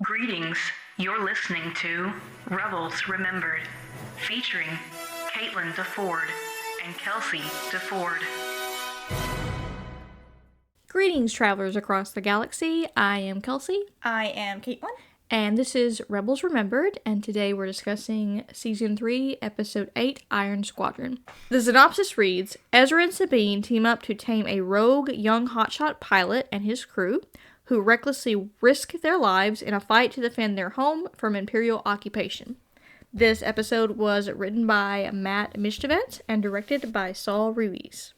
Greetings. You're listening to Rebels Remembered, featuring Caitlin DeFord and Kelsey DeFord. Greetings, travelers across the galaxy. I am Kelsey. I am Caitlin. And this is Rebels Remembered, and today we're discussing Season 3, Episode 8, Iron Squadron. The synopsis reads, Ezra and Sabine team up to tame a rogue young hotshot pilot and his crew, who recklessly risk their lives in a fight to defend their home from Imperial occupation. This episode was written by Matt Mishtavent and directed by Saul Ruiz.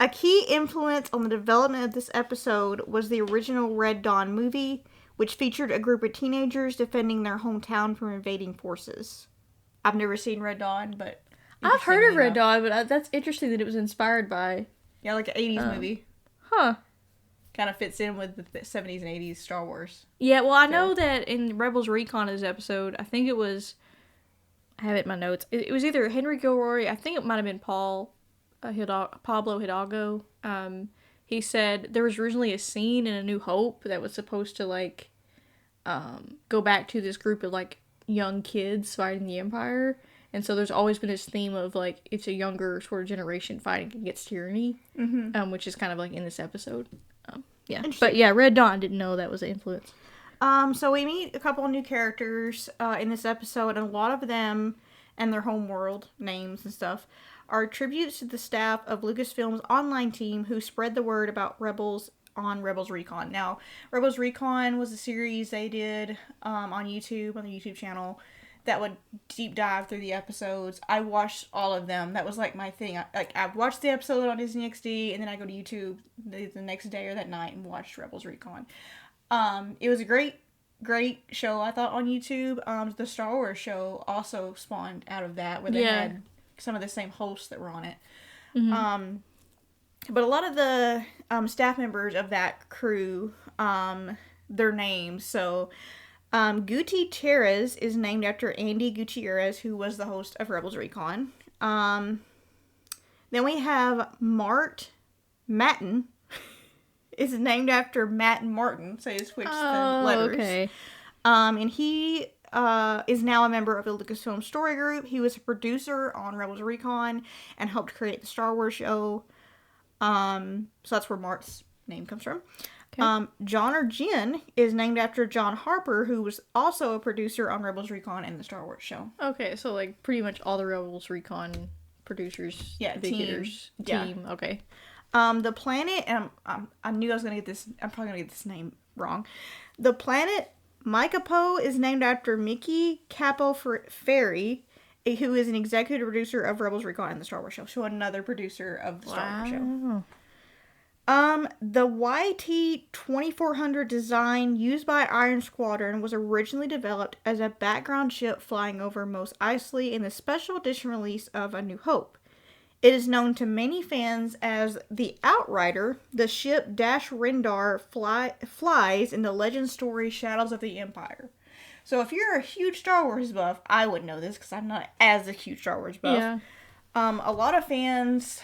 A key influence on the development of this episode was the original Red Dawn movie, which featured a group of teenagers defending their hometown from invading forces. I've never seen Red Dawn, but... I've heard of Red Dawn, but that's interesting that it was inspired by... Yeah, like an 80s movie. Huh. Kind of fits in with the 70s and 80s Star Wars. Yeah, well, I know that in Rebels Recon this episode, I think it was... I have it in my notes. It was either Henry Gilroy, I think it might have been Pablo Hidalgo. He said there was originally a scene in A New Hope that was supposed to, like, go back to this group of, like, young kids fighting the Empire. And so there's always been this theme of, like, it's a younger sort of generation fighting against tyranny, which is kind of, like, in this episode. Yeah. But, yeah, Red Dawn, didn't know that was an influence. So we meet a couple of new characters in this episode, and a lot of them and their home world names and stuff are tributes to the staff of Lucasfilm's online team who spread the word about Rebels on Rebels Recon. Now, Rebels Recon was a series they did on YouTube, on the YouTube channel, that would deep dive through the episodes. I watched all of them. That was like my thing. I watched the episode on Disney XD, and then I go to YouTube the next day or that night and watch Rebels Recon. It was a great show, I thought, on YouTube. The Star Wars show also spawned out of that, where they had some of the same hosts that were on it. Mm-hmm. But a lot of the staff members of that crew, their names. So, Gutierrez is named after Andy Gutierrez, who was the host of Rebels Recon. Then we have Mart Matten. Is named after Matt and Martin, so he switched the letters. Okay. And he is now a member of the Lucasfilm Story Group. He was a producer on Rebels Recon and helped create the Star Wars show. So that's where Mart's name comes from. Okay. John or Jen is named after John Harper, who was also a producer on Rebels Recon and the Star Wars show. Okay, so like pretty much all the Rebels Recon producers, team. Okay. The planet, and I knew I was going to get this, I'm probably going to get this name wrong. The planet Mikapo is named after Mickey Capo Ferry, who is an executive producer of Rebels Recon and the Star Wars show. So another producer of the Star Wars show. The YT-2400 design used by Iron Squadron was originally developed as a background ship flying over Mos Eisley in the special edition release of A New Hope. It is known to many fans as the Outrider. The ship Dash Rendar flies in the legend story Shadows of the Empire. So if you're a huge Star Wars buff, I would know this because I'm not as a huge Star Wars buff. Yeah. A lot of fans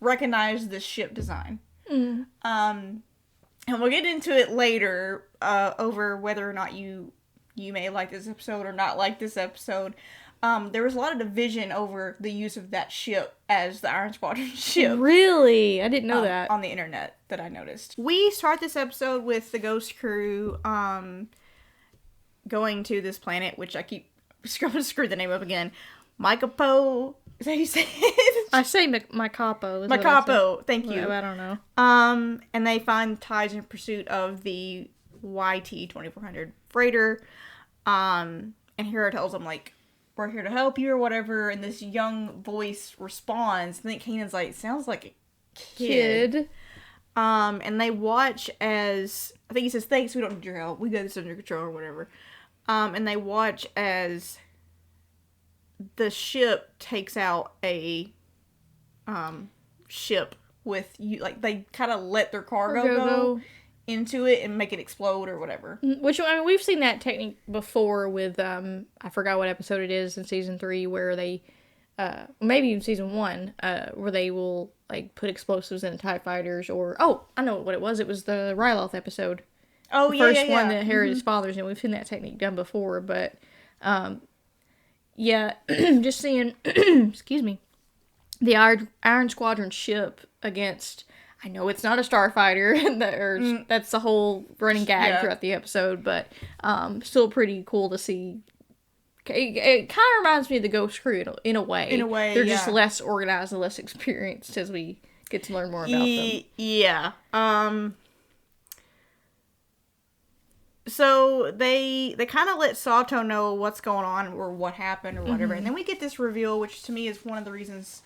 recognize this ship design. And we'll get into it later over whether or not you may like this episode or not like this episode. There was a lot of division over the use of that ship as the Iron Squadron ship. Really? I didn't know that. On the internet that I noticed. We start this episode with the Ghost crew going to this planet, which I keep screwing the name up again. Mikapo. Is that how you say it? I say Mikapo. Mikapo. Thank you. I don't know. And they find ties in pursuit of the YT-2400 freighter. And Hera tells them, like, we're here to help you or whatever, and this young voice responds. I think Kanan's like, sounds like a kid. And they watch as, I think he says, thanks, we don't need your help, we got this under control or whatever. And they watch as the ship takes out a ship with you, like, they kind of let their cargo go into it and make it explode or whatever. Which, I mean, we've seen that technique before with, I forgot what episode it is in season 3, where they, maybe even season 1, where they will, like, put explosives in TIE fighters, or, oh, I know what it was the Ryloth episode. Oh, the yeah, first yeah, one yeah. that Hera is fathers, and we've seen that technique done before, but yeah, just seeing, excuse me, the Iron Squadron ship against, I know it's not a starfighter, that's the whole running gag throughout the episode, but still pretty cool to see. It kind of reminds me of the Ghost Crew in a way. In a way, they're just less organized and less experienced as we get to learn more about them. Yeah. So they kind of let Sato know what's going on or what happened or whatever, and then we get this reveal, which to me is one of the reasons,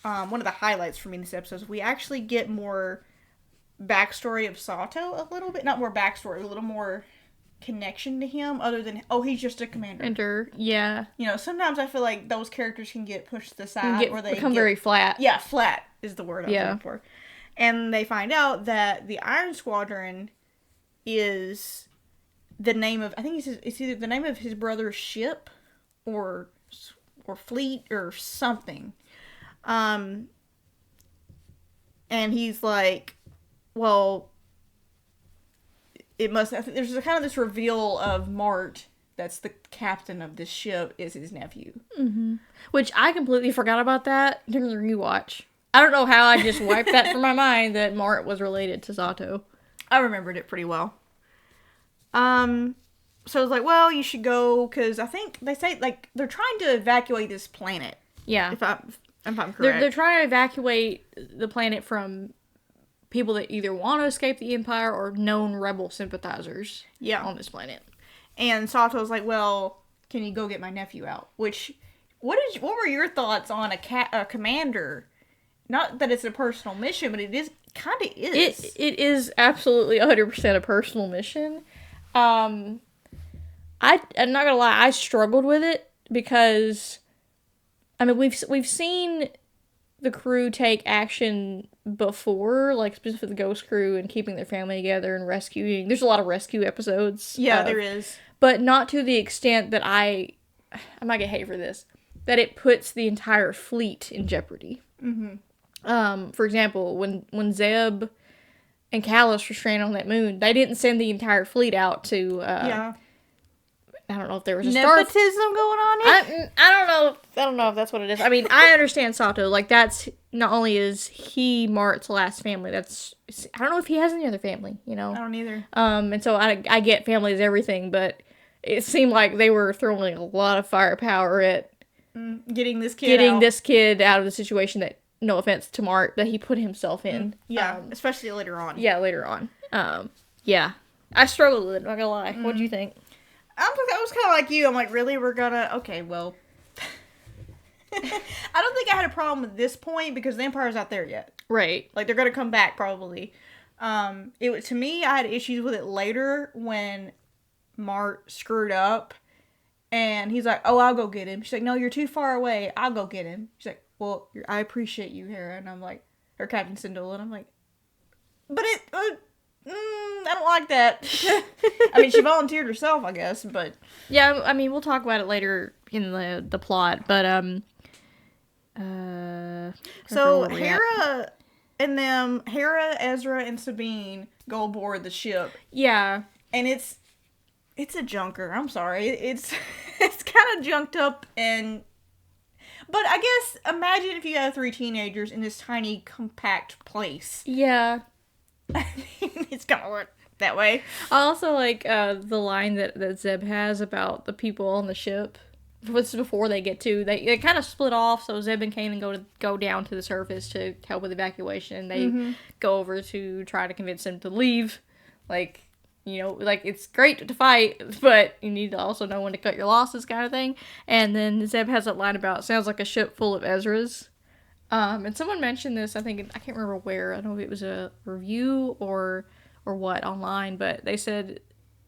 one of the highlights for me in this episode. Is we actually get more backstory of Sato a little bit, not more backstory, a little more connection to him, other than he's just a commander. Yeah. You know, sometimes I feel like those characters can get pushed to the side, or they become very flat. Yeah, flat is the word I'm looking for. And they find out that the Iron Squadron is the name of, I think it's either the name of his brother's ship or fleet or something. And he's like, well, it must, there's kind of this reveal of Mart, that's the captain of this ship, is his nephew. Mm-hmm. Which I completely forgot about that during the rewatch. I don't know how I just wiped that from my mind that Mart was related to Sato. I remembered it pretty well. So I was like, well, you should go, because I think they say, like, they're trying to evacuate this planet. Yeah. If I'm correct. They're trying to evacuate the planet from people that either want to escape the Empire or known rebel sympathizers on this planet. And Sato's like, well, can you go get my nephew out? Which, what were your thoughts on a commander? Not that it's a personal mission, but it is kind of is. It is absolutely 100% a personal mission. I'm not gonna lie, I struggled with it because, I mean, we've seen the crew take action before, like specifically the Ghost Crew and keeping their family together and rescuing. There's a lot of rescue episodes. Yeah, there is. But not to the extent that I might get hate for this, that it puts the entire fleet in jeopardy. Mm-hmm. For example, when Zeb and Callus were stranded on that moon, they didn't send the entire fleet out to, I don't know if there was a nepotism going on here. I don't know if that's what it is. I mean, I understand Sato. Like, that's not only is he Mart's last family. That's, I don't know if he has any other family. You know. I don't either. And so I get family is everything, but it seemed like they were throwing a lot of firepower at getting this kid out of the situation that, no offense to Mart, that he put himself in. Yeah, especially later on. Yeah, later on. Yeah, I struggled with it. Not gonna lie. What do you think? I was kind of like you. I'm like, really? We're gonna... Okay, well... I don't think I had a problem with this point because the Empire's not there yet. Right. Like, they're gonna come back, probably. To me, I had issues with it later when Mart screwed up. And he's like, oh, I'll go get him. She's like, no, you're too far away. I'll go get him. She's like, well, I appreciate you, Hera. And I'm like... Or Captain Syndulla. And I'm like... But it... I don't like that. I mean, she volunteered herself, I guess, but... Yeah, I mean, we'll talk about it later in the plot, but, So, Hera and them, Hera, Ezra, and Sabine go aboard the ship. Yeah. And it's a junker. I'm sorry. It's kind of junked up and... But I guess, imagine if you had 3 teenagers in this tiny, compact place. Yeah. It's gonna work that way. I also like the line that Zeb has about the people on the ship. This is before they get to... They kind of split off, so Zeb and Kanan go down to the surface to help with evacuation, and they go over to try to convince them to leave. Like, you know, like, it's great to fight, but you need to also know when to cut your losses kind of thing. And then Zeb has that line about, sounds like a ship full of Ezras. And someone mentioned this, I can't remember where, I don't know if it was a review or what online, but they said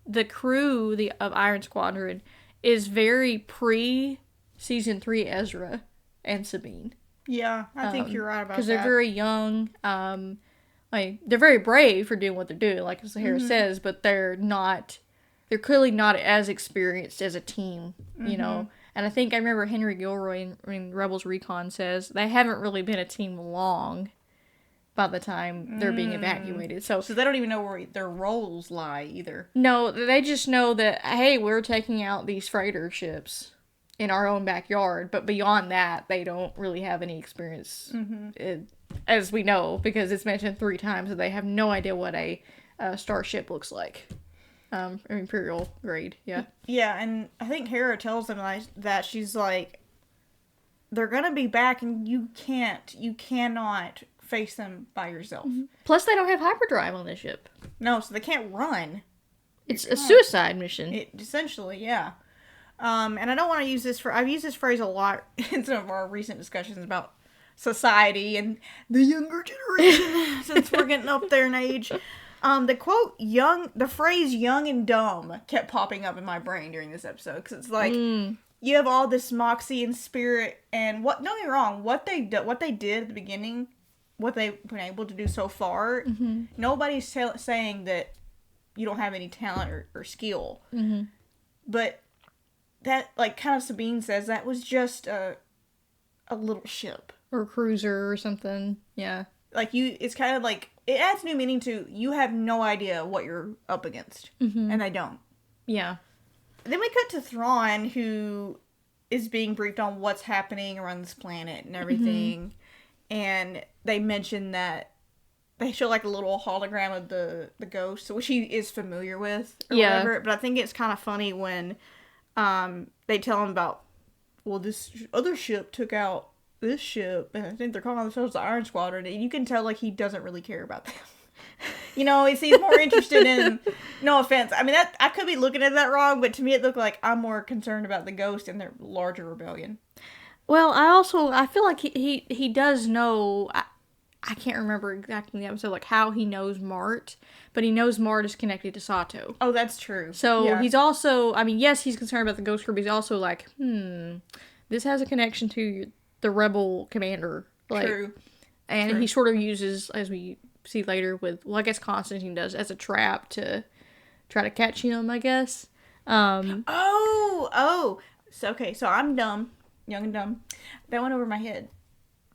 the crew of Iron Squadron is very pre-season 3 Ezra and Sabine. Yeah, I think you're right about that. Because they're very young, like, they're very brave for doing what they're doing, like Hera says, but they're clearly not as experienced as a team, you know? And I remember Henry Gilroy in Rebels Recon says they haven't really been a team long. by the time they're being evacuated. So they don't even know where their roles lie either. no, they just know that, hey, we're taking out these freighter ships in our own backyard. But beyond that, they don't really have any experience, as we know, because it's mentioned 3 times that they have no idea what a starship looks like. Imperial grade, yeah. Yeah, and I think Hera tells them that she's like, they're gonna be back, and you cannot face them by yourself. Plus, they don't have hyperdrive on this ship. No, so they can't run. It's a suicide mission. Essentially, yeah. And I don't want to use this I've used this phrase a lot in some of our recent discussions about society and the younger generation, since we're getting up there in age. The phrase "young and dumb" kept popping up in my brain during this episode, because it's like, you have all this moxie and spirit, and don't get me wrong, what they did at the beginning, what they've been able to do so far, nobody's saying that you don't have any talent or skill. But that, like, kind of Sabine says, that was just a little ship. Or cruiser or something, yeah. Like, it's kind of like, it adds new meaning to, you have no idea what you're up against. And they don't. Yeah. Then we cut to Thrawn, who is being briefed on what's happening around this planet and everything. And they mention that they show, like, a little hologram of the ghost, which he is familiar with, or whatever. But I think it's kind of funny when they tell him about, well, this other ship took out this ship, and I think they're calling themselves the Iron Squadron, and you can tell, like, he doesn't really care about them. He's more interested in, no offense, I mean, that I could be looking at that wrong, but to me it looked like I'm more concerned about the ghost and their larger rebellion. Well, I feel like he does know, I can't remember exactly the episode, like, how he knows Mart, but he knows Mart is connected to Sato. Oh, that's true. So he's also, I mean, yes, he's concerned about the ghost crew, but he's also like, this has a connection to the rebel commander. Like, True. And he sort of uses, as we see later with, well, I guess Constantine does, as a trap to try to catch him, I guess. So I'm dumb. Young and dumb. That went over my head.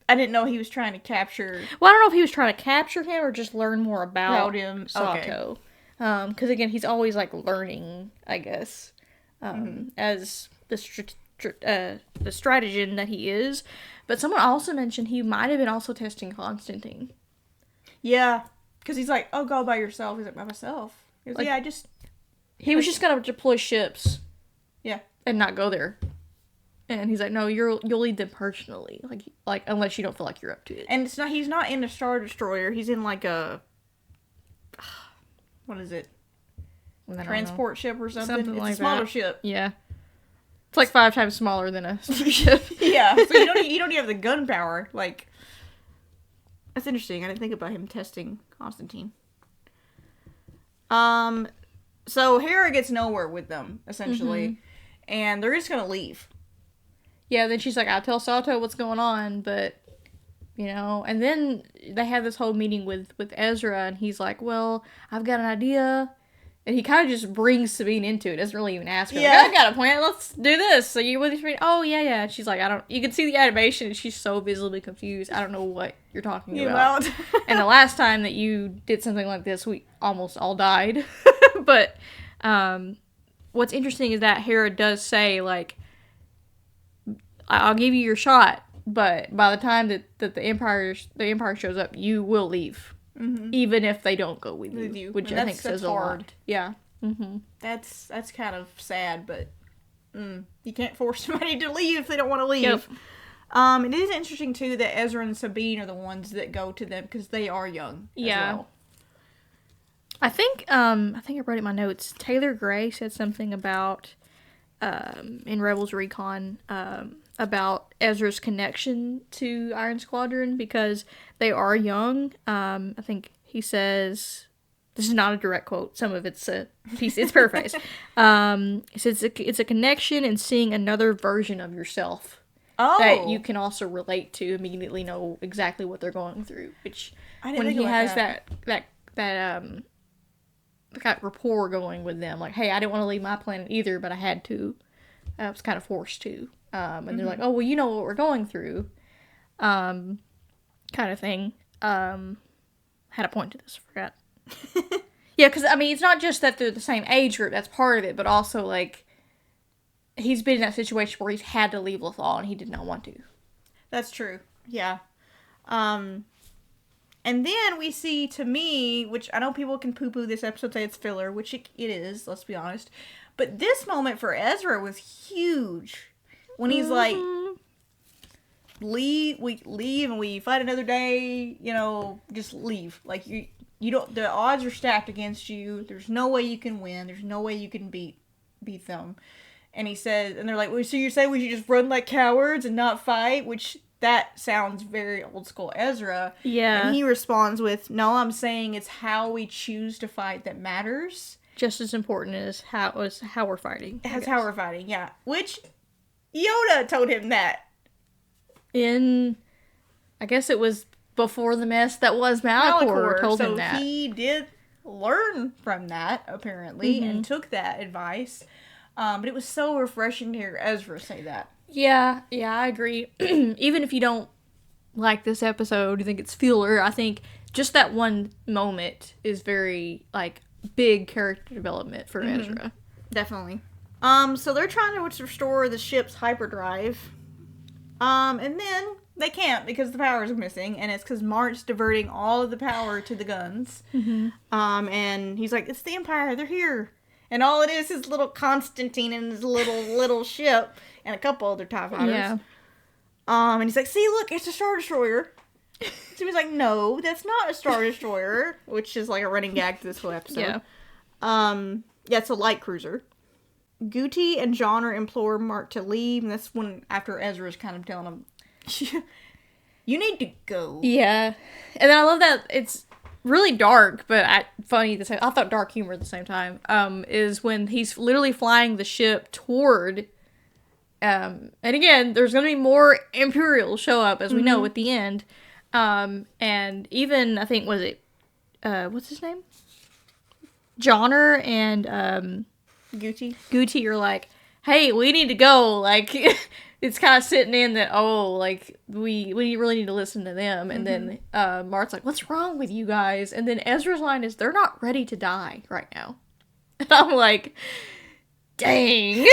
I didn't know he was trying to capture... Well, I don't know if he was trying to capture him or just learn more about him. Sato. Because, again, he's always, like, learning, I guess, as the strategen that he is. But someone also mentioned he might have been also testing Constantine. Yeah, because he's like, oh, go by yourself. He's like, by myself. He goes, like, He was just going to deploy ships. Yeah. And not go there. And he's like, no, you'll lead them personally. Like unless you don't feel like you're up to it. And he's not in a Star Destroyer. He's in, like, a... What is it? Transport ship or something? It's like a smaller ship. Yeah. It's like 5 times smaller than a ship. Yeah, so you don't even have the gun power. Like, that's interesting. I didn't think about him testing Constantine. So Hera gets nowhere with them, essentially. And they're just gonna leave. Yeah, then she's like, I'll tell Sato what's going on, but, and then they have this whole meeting with Ezra, and he's like, well, I've got an idea. And he kind of just brings Sabine into it. Doesn't really even ask her. Yeah. Like, I've got a plan. Let's do this. So you with me? Oh, yeah. And she's like, you can see the animation, and she's so visibly confused. I don't know what you're talking about. And the last time that you did something like this, we almost all died. But what's interesting is that Hera does say, like, I'll give you your shot, but by the time that the Empire shows up, you will leave. Even if they don't go with you. Which I think says a lot. Yeah. That's kind of sad, but you can't force somebody to leave if they don't want to leave. Yep. It is interesting, too, that Ezra and Sabine are the ones that go to them, because they are young as well. I think I wrote it in my notes. Taylor Gray said something about, in Rebels Recon, about Ezra's connection to Iron Squadron, because they are young. I think he says, this is not a direct quote, some of it's a piece, it's paraphrased. He says it's a connection and seeing another version of yourself that you can also relate to, immediately know exactly what they're going through, which when he has that rapport going with them, like, hey, I didn't want to leave my planet either, but I had to. I was kind of forced to. And they're like, oh, well, you know what we're going through. Kind of thing. had a point to this. I forgot. Yeah, because, I mean, it's not just that they're the same age group. That's part of it. But also, like, he's been in that situation where he's had to leave Lothal, and he did not want to. That's true. Yeah. And then we see, to me, which I know people can poo-poo this episode, say it's filler, which it is, let's be honest. But this moment for Ezra was huge. When he's like, leave and we fight another day, you know, just leave. Like, you don't, the odds are stacked against you. There's no way you can win. There's no way you can beat them. And he says, and they're like, well, so you're saying we should just run like cowards and not fight? Which, that sounds very old school Ezra. Yeah. And he responds with, no, I'm saying it's how we choose to fight that matters. Just as important as how we're fighting. That's how we're fighting, yeah. Which, Yoda told him that. I guess it was before the mess that was Malachor told him that. So he did learn from that, apparently, and took that advice. But it was so refreshing to hear Ezra say that. Yeah, I agree. Even if you don't like this episode, you think it's filler, I think just that one moment is very, like, big character development for Ezra. Definitely. So they're trying to restore the ship's hyperdrive. And then they can't because the power is missing, and it's because Mart's diverting all of the power to the guns. And he's like, it's the Empire, they're here. And all it is little Constantine and his little ship and a couple other TIE fighters. Yeah. And he's like, see, look, it's a Star Destroyer. So he's like, no, that's not a Star Destroyer, which is like a running gag to this whole episode. Yeah, it's a light cruiser. Guti and Johnner implore Mart to leave, and that's when, after Ezra's kind of telling him, you need to go. Yeah. And then I love that it's really dark, but funny at the same. I thought dark humor at the same time. Is when he's literally flying the ship toward. And again, there's going to be more Imperials show up, as we know at the end. And even I think was it, what's his name? Johnner and Guti are like, hey, we need to go. Like, it's kind of sitting in that, like, we really need to listen to them. And then Mart's like, what's wrong with you guys? And then Ezra's line is, they're not ready to die right now. And I'm like, dang.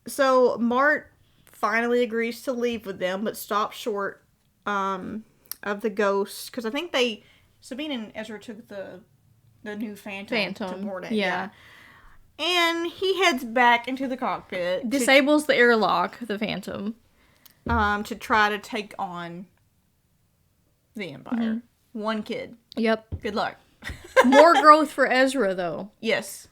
So Mart finally agrees to leave with them, but stops short of the ghost. Because I think Sabine and Ezra took the new Phantom to board it. Yeah. And he heads back into the cockpit. Disables the airlock, the Phantom. To try to take on the Empire. One kid. Yep. Good luck. More growth for Ezra, though. Yes.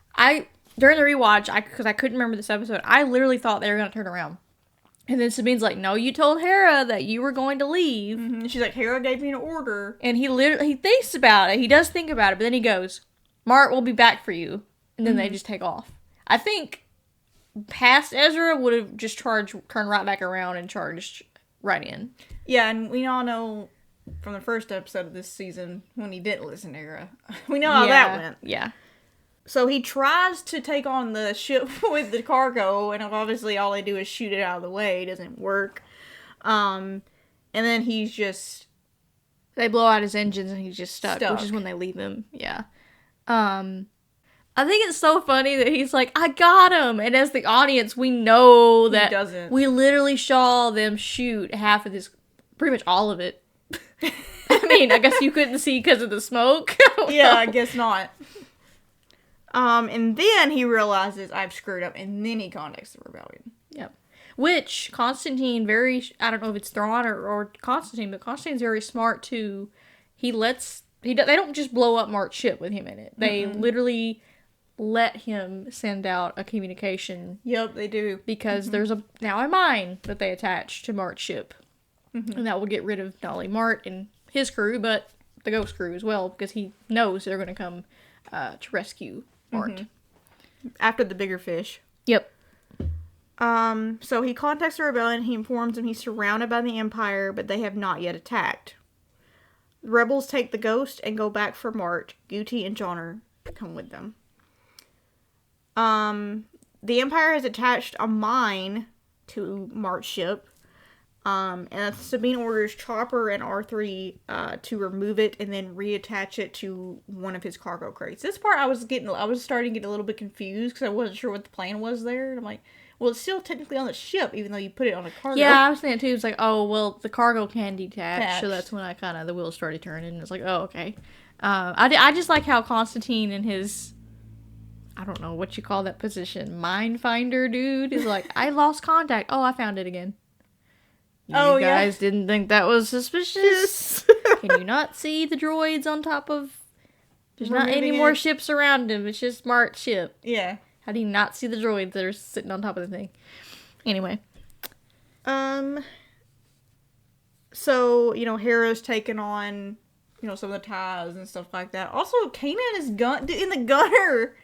During the rewatch, because I couldn't remember this episode, I literally thought they were going to turn around. And then Sabine's like, no, you told Hera that you were going to leave. She's like, Hera gave me an order. And he thinks about it. He does think about it, but then he goes, Mart will be back for you. And then they just take off. I think past Ezra would have just turned right back around and charged right in. Yeah, and we all know from the first episode of this season when he didn't listen to Hera. We know how that went. Yeah. So he tries to take on the ship with the cargo, and obviously all they do is shoot it out of the way. It doesn't work. And then he's just... They blow out his engines and he's just stuck. Which is when they leave him. Yeah. I think it's so funny that he's like, I got him! And as the audience, we know that he doesn't. We literally saw them shoot half of this, pretty much all of it. I mean, I guess you couldn't see because of the smoke. Yeah, I guess not. And then he realizes I've screwed up, and then he contacts the rebellion. Yep. Which Constantine I don't know if it's Thrawn or Constantine, but Constantine's very smart too. They don't just blow up Mart's ship with him in it. They literally let him send out a communication. Yep, they do. Because there's now a mine that they attach to Mart's ship. And that will get rid of not only Mart and his crew, but the ghost crew as well, because he knows they're going to come to rescue Mart. After the bigger fish. Yep. So he contacts the rebellion. He informs them he's surrounded by the Empire, but they have not yet attacked. The rebels take the ghost and go back for Mart. Guti and Johnner come with them. The Empire has attached a mine to Mart's ship. And Sabine orders Chopper and R3 to remove it and then reattach it to one of his cargo crates. This part I was starting to get a little bit confused because I wasn't sure what the plan was there. And I'm like, well, it's still technically on the ship, even though you put it on a cargo. Yeah, I was thinking too. It's like, oh, well, the cargo can detach, so that's when the wheels started turning. And it's like, oh, okay. I just like how Constantine and his, I don't know what you call that position, mind finder dude is like, I lost contact. Oh, I found it again. You guys didn't think that was suspicious? Can you not see the droids on top of... There's not any more ships around him. It's just Mart's ship. Yeah. How do you not see the droids that are sitting on top of the thing? Anyway. So, Hera's taking on, some of the ties and stuff like that. Also, Kanan is in the gunner.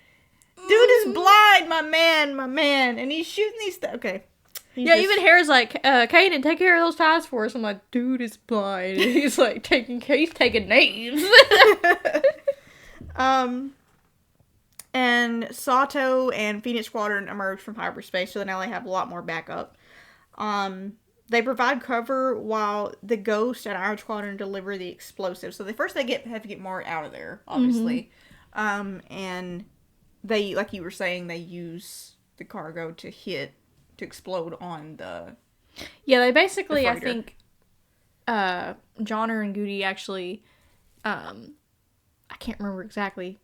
Dude is blind, my man. And he's shooting these... Okay. Even Hera's like, Kanan, take care of those ties for us. I'm like, dude is blind. And he's like, taking names. And Sato and Phoenix Squadron emerge from hyperspace, so now they have a lot more backup. They provide cover while the Ghost and Iron Squadron deliver the explosives. So have to get Mart out of there, obviously. Mm-hmm. And they, like you were saying, they use the cargo to explode on the... Yeah, they basically, I think, Johnner and Goody actually, I can't remember exactly,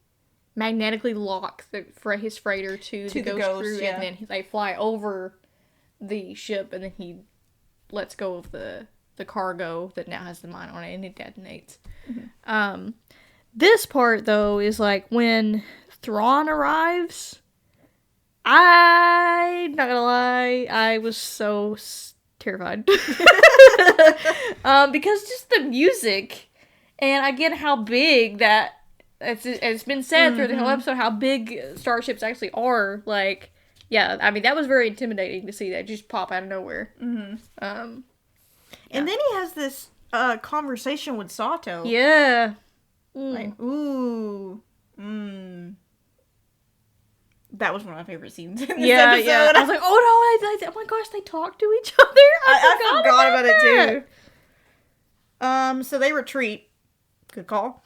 magnetically lock his freighter to the ghost crew, yeah. And then they fly over the ship, and then he lets go of the cargo that now has the mine on it, and it detonates. Mm-hmm. This part, though, is like when Thrawn arrives... I'm not gonna lie, I was so terrified. Because just the music, and again, how big that, it's been said through the whole episode, how big starships actually are. Like, yeah, I mean, that was very intimidating to see that just pop out of nowhere. Mm-hmm. And then he has this conversation with Sato. Yeah. Like, ooh. That was one of my favorite scenes in this episode. Yeah. I was like, oh no, oh my gosh, they talk to each other? I forgot about it too. So they retreat. Good call.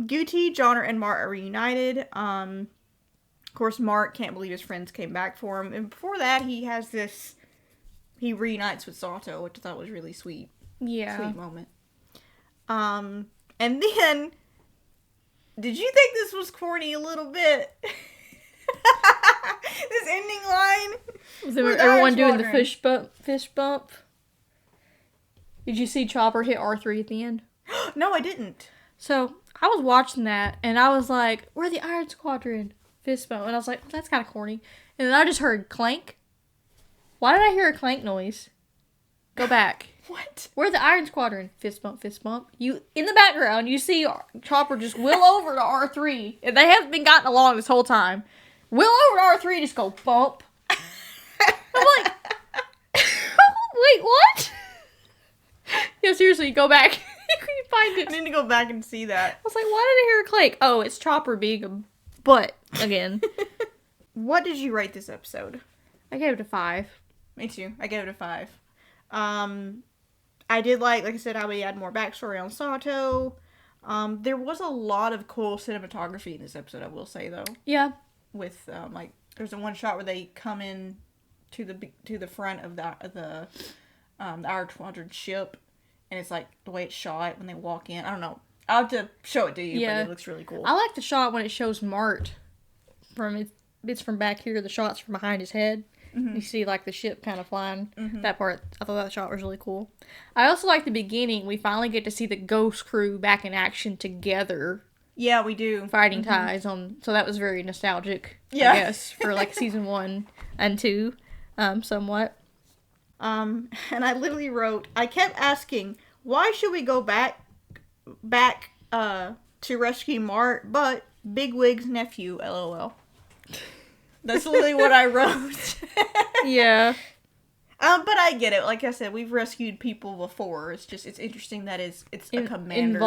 Guti, Johnner, and Mart are reunited. Of course, Mart can't believe his friends came back for him. And before that, he reunites with Sato, which I thought was really sweet. Yeah. Sweet moment. And then... Did you think this was corny a little bit? This ending line? Was everyone doing the fish bump? Did you see Chopper hit R3 at the end? No, I didn't. So, I was watching that, and I was like, we're the Iron Squadron. Fist bump. And I was like, that's kind of corny. And then I just heard clank. Why did I hear a clank noise? Go back. What? We're the Iron Squadron. Fist bump, fist bump. You, in the background, you see Chopper just wheel over to R3. And they haven't been gotten along this whole time. Wheel over to R3, just go bump. I'm like, wait, what? Yeah, seriously, go back. You find it. I need to go back and see that. I was like, why did I hear a clank? Oh, it's Chopper being a butt again. What did you rate this episode? I gave it a 5. Me too. I gave it a 5. I did like I said, how we had more backstory on Sato. There was a lot of cool cinematography in this episode, I will say, though. Yeah. With, there's one shot where they come in to the front of the Iron Squadron ship, and it's like the way it's shot when they walk in. I don't know. I'll have to show it to you, but it looks really cool. I like the shot when it shows Mart it's from back here, the shots from behind his head. Mm-hmm. You see, like, the ship kind of flying. Mm-hmm. That part, I thought that shot was really cool. I also like the beginning. We finally get to see the Ghost crew back in action together. Yeah, we do. Fighting ties on... So that was very nostalgic, I guess, for, like, season 1 and 2, somewhat. And I literally wrote, I kept asking, why should we go back to rescue Mart, but Bigwig's nephew, LOL. That's literally what I wrote. Yeah. But I get it. Like I said, we've rescued people before. It's just, it's interesting that it's a commander's...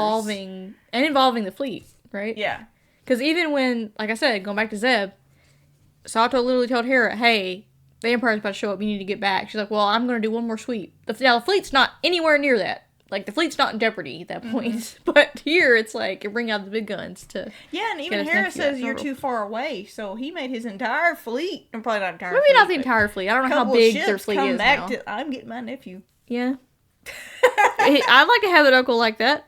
Involving the fleet, right? Yeah. Because even when, like I said, going back to Zeb, Sato literally told Hera, hey, the Empire's about to show up, you need to get back. She's like, well, I'm going to do one more sweep. Now, the fleet's not anywhere near that. Like, the fleet's not in jeopardy at that point. But here, it's like, you bring out the big guns to... Yeah, and even Harris says you're too far away, so he made his entire fleet, and probably not entire Maybe fleet, not the entire fleet. I don't know how big their fleet is now. I'm getting my nephew. Yeah. I'd like to have an uncle like that.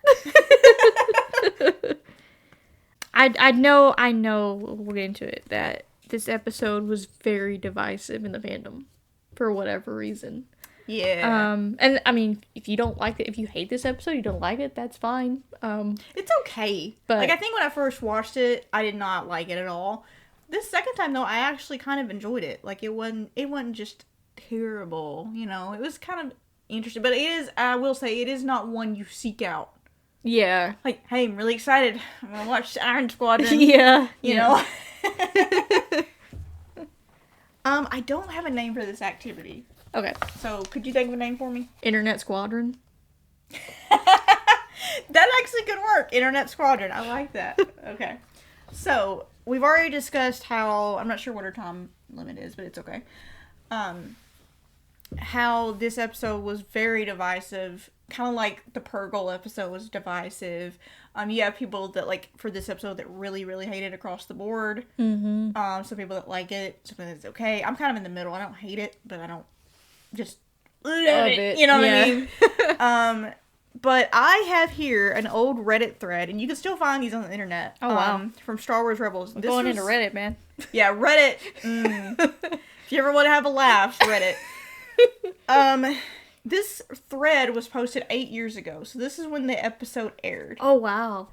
I know, we'll get into it, that this episode was very divisive in the fandom, for whatever reason. Yeah. And I mean, if you don't like it, if you hate this episode, you don't like it, that's fine. It's okay. But like, I think when I first watched it, I did not like it at all. This second time, though, I actually kind of enjoyed it. Like, it wasn't just terrible, you know? It was kind of interesting. But it is, I will say, it is not one you seek out. Yeah. Like, hey, I'm really excited. I'm gonna watch Iron Squadron. Yeah. You know? I don't have a name for this activity. Okay. So, could you think of a name for me? Internet Squadron. That actually could work. Internet Squadron. I like that. Okay. So, we've already discussed how, I'm not sure what our time limit is, but it's okay. How this episode was very divisive. Kind of like the Purgle episode was divisive. You have people that, like, for this episode that really, really hate it across the board. Mm-hmm. Some people that like it. Some people that's okay. I'm kind of in the middle. I don't hate it, but I don't just love it. You know what I mean? But I have here an old Reddit thread, and you can still find these on the internet. Oh, wow. From Star Wars Rebels. I'm going into Reddit, man. Yeah, Reddit. If you ever want to have a laugh, Reddit. This thread was posted 8 years ago, so this is when the episode aired. Oh, wow.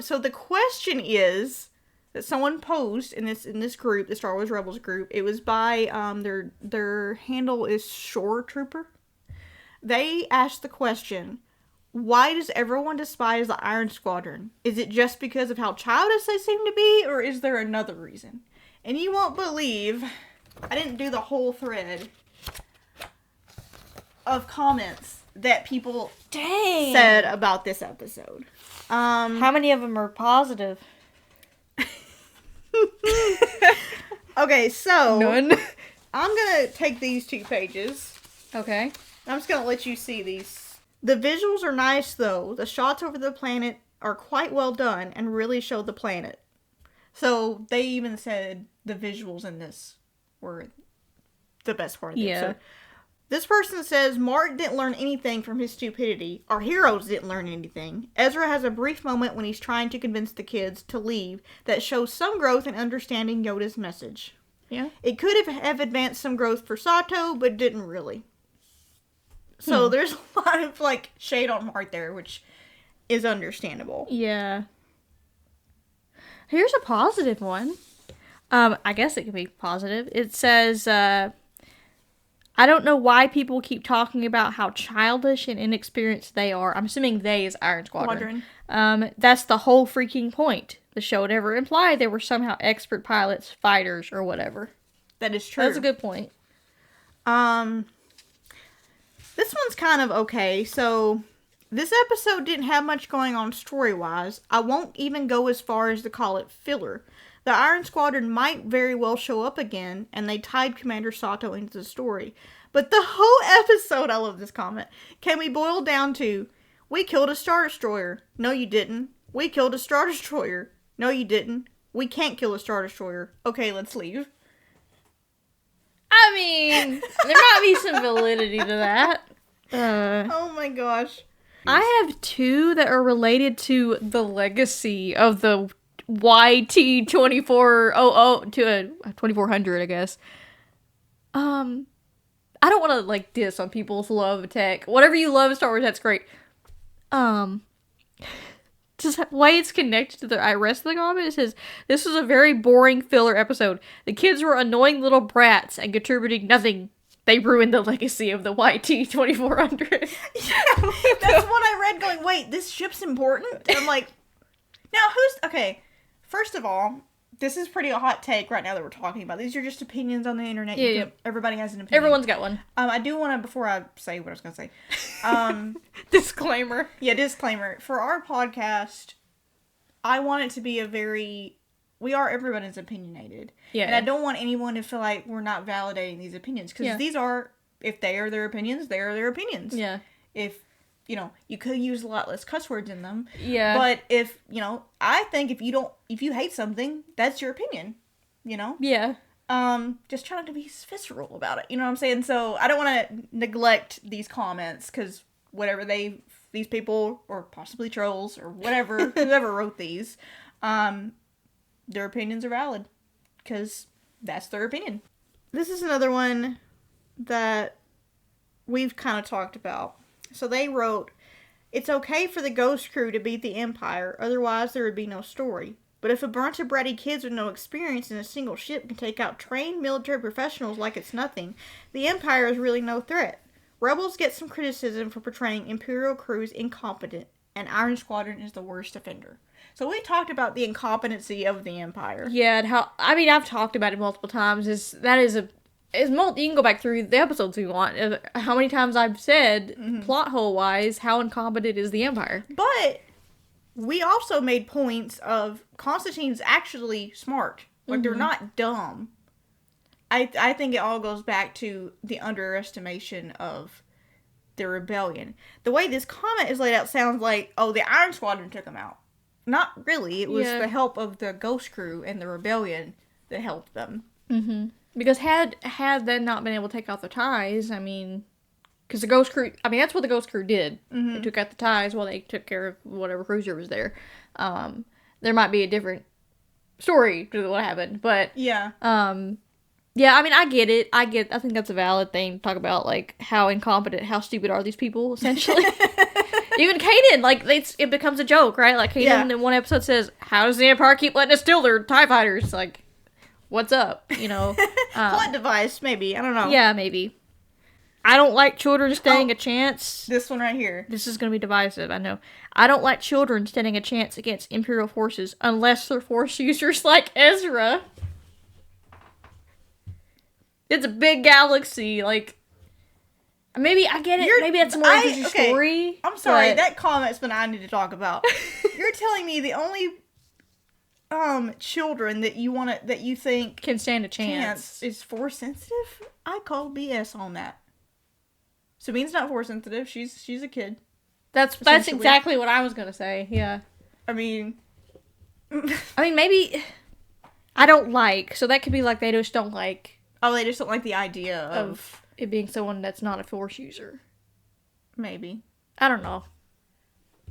So the question is that someone posed in this group, the Star Wars Rebels group. It was by their handle is Shore Trooper. They asked the question, why does everyone despise the Iron Squadron? Is it just because of how childish they seem to be, or is there another reason? And you won't believe, I didn't do the whole thread of comments that people said about this episode. How many of them are positive? Okay, so None. I'm gonna take these 2 pages. Okay. I'm just gonna let you see these. The visuals are nice, though. The shots over the planet are quite well done and really show the planet. So they even said the visuals in this were the best part of the episode. This person says, Mart didn't learn anything from his stupidity. Our heroes didn't learn anything. Ezra has a brief moment when he's trying to convince the kids to leave that shows some growth in understanding Yoda's message. Yeah. It could have advanced some growth for Sato, but didn't really. So there's a lot of, like, shade on Mart there, which is understandable. Yeah. Here's a positive one. I guess it can be positive. It says, I don't know why people keep talking about how childish and inexperienced they are. I'm assuming they is Iron Squadron. That's the whole freaking point. The show never implied they were somehow expert pilots, fighters, or whatever. That is true. That's a good point. This one's kind of okay. So, this episode didn't have much going on story-wise. I won't even go as far as to call it filler. The Iron Squadron might very well show up again, and they tied Commander Sato into the story. But the whole episode, I love this comment, can be boiled down to, we killed a Star Destroyer. No, you didn't. We killed a Star Destroyer. No, you didn't. We can't kill a Star Destroyer. Okay, let's leave. I mean, there might be some validity to that. Oh my gosh. I have 2 that are related to the legacy of the YT2400 to 2400, I guess. I don't want to, like, diss on people's love of tech. Whatever you love Star Wars, that's great. Just the way it's connected to the rest of the comment, it says, this was a very boring filler episode. The kids were annoying little brats and contributing nothing. They ruined the legacy of the YT-2400. Yeah, that's what I read going, wait, this ship's important? And I'm like, now okay, first of all, this is pretty a hot take right now that we're talking about. These are just opinions on the internet. Yeah. Everybody has an opinion. Everyone's got one. I do want to, before I say what I was going to say, disclaimer. Yeah, disclaimer. For our podcast, I want it to be a very we are everyone's opinionated. Yeah. And I don't want anyone to feel like we're not validating these opinions. Because these are, if they are their opinions, they are their opinions. Yeah. If, you could use a lot less cuss words in them. Yeah. But if, I think if you hate something, that's your opinion. Yeah. Just try not to be visceral about it. You know what I'm saying? So I don't want to neglect these comments because whatever these people, or possibly trolls, or whatever, whoever wrote these, their opinions are valid because that's their opinion. This is another one that we've kind of talked about. So they wrote, "It's okay for the Ghost Crew to beat the Empire, otherwise there would be no story. But if a bunch of bratty kids with no experience in a single ship can take out trained military professionals like it's nothing, the Empire is really no threat. Rebels get some criticism for portraying Imperial crews incompetent, and Iron Squadron is the worst offender." So we talked about the incompetency of the Empire. Yeah, and how, I've talked about it multiple times, you can go back through the episodes if you want, how many times I've said, plot hole-wise, how incompetent is the Empire. But we also made points of Constantine's actually smart. Like, they're not dumb. I think it all goes back to the underestimation of the rebellion. The way this comment is laid out sounds like, the Iron Squadron took them out. Not really. It was the help of the Ghost Crew and the rebellion that helped them. Mm-hmm. Because had they not been able to take out the ties, because the Ghost Crew, that's what the Ghost Crew did. Mm-hmm. They took out the ties while they took care of whatever cruiser was there. There might be a different story to what happened, but yeah. I get it. I think that's a valid thing to talk about, like, how incompetent, how stupid are these people, essentially. Even Kanan, it becomes a joke, right? Like, Kanan in one episode says, "How does the Empire keep letting us steal their TIE fighters?" Like, what's up, Plot device, maybe. I don't know. Yeah, maybe. I don't like children standing a chance. This one right here. This is going to be divisive, I know. I don't like children standing a chance against Imperial forces unless they're Force users like Ezra. It's a big galaxy, maybe I get it. Maybe it's more of a story. I'm sorry, that comment's what I need to talk about. You're telling me the only children that you think can stand a chance is Force sensitive? I call BS on that. Sabine's not Force sensitive. She's a kid. That's exactly what I was gonna say. Yeah. Maybe I don't like. So that could be like they just don't like. Oh, they just don't like the idea of it being someone that's not a Force user. Maybe. I don't know.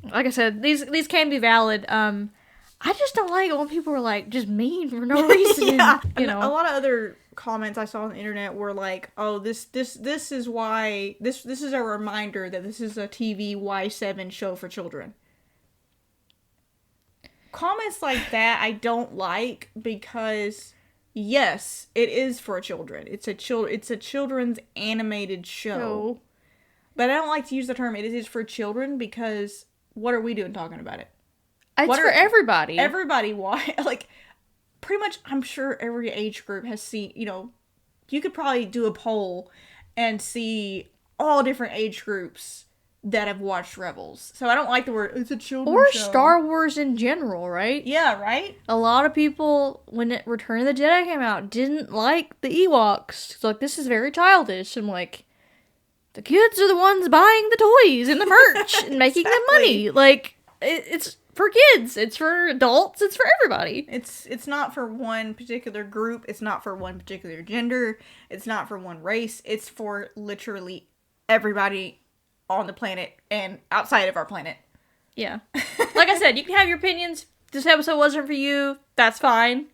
Like I said, these can be valid. I just don't like it when people are like just mean for no reason. Yeah. A lot of other comments I saw on the internet were like, "Oh, this is why this is a reminder that this is a TV Y7 show for children." Comments like that I don't like because yes, it is for children. It's a children's animated show. But I don't like to use the term "it is for children" because what are we doing talking about it? It's for everybody. Everybody, why? Pretty much, I'm sure every age group has seen, you could probably do a poll and see all different age groups that have watched Rebels. So I don't like the word, it's a children's show. Or Star Wars in general, right? Yeah, right? A lot of people, when Return of the Jedi came out, didn't like the Ewoks. It's like, this is very childish. I'm like, the kids are the ones buying the toys and the merch and making them money. It's for kids, it's for adults, it's for everybody. It's not for one particular group, it's not for one particular gender, it's not for one race, it's for literally everybody on the planet and outside of our planet. Yeah. Like I said, you can have your opinions. This episode wasn't for you, that's fine.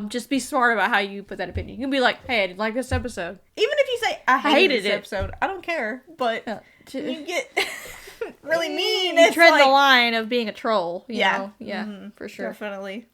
Just be smart about how you put that opinion. You can be like, hey, I didn't like this episode. Even if you say, I hated this episode, I don't care, but you get really mean. You tread the line of being a troll. You know? Yeah, for sure. Definitely.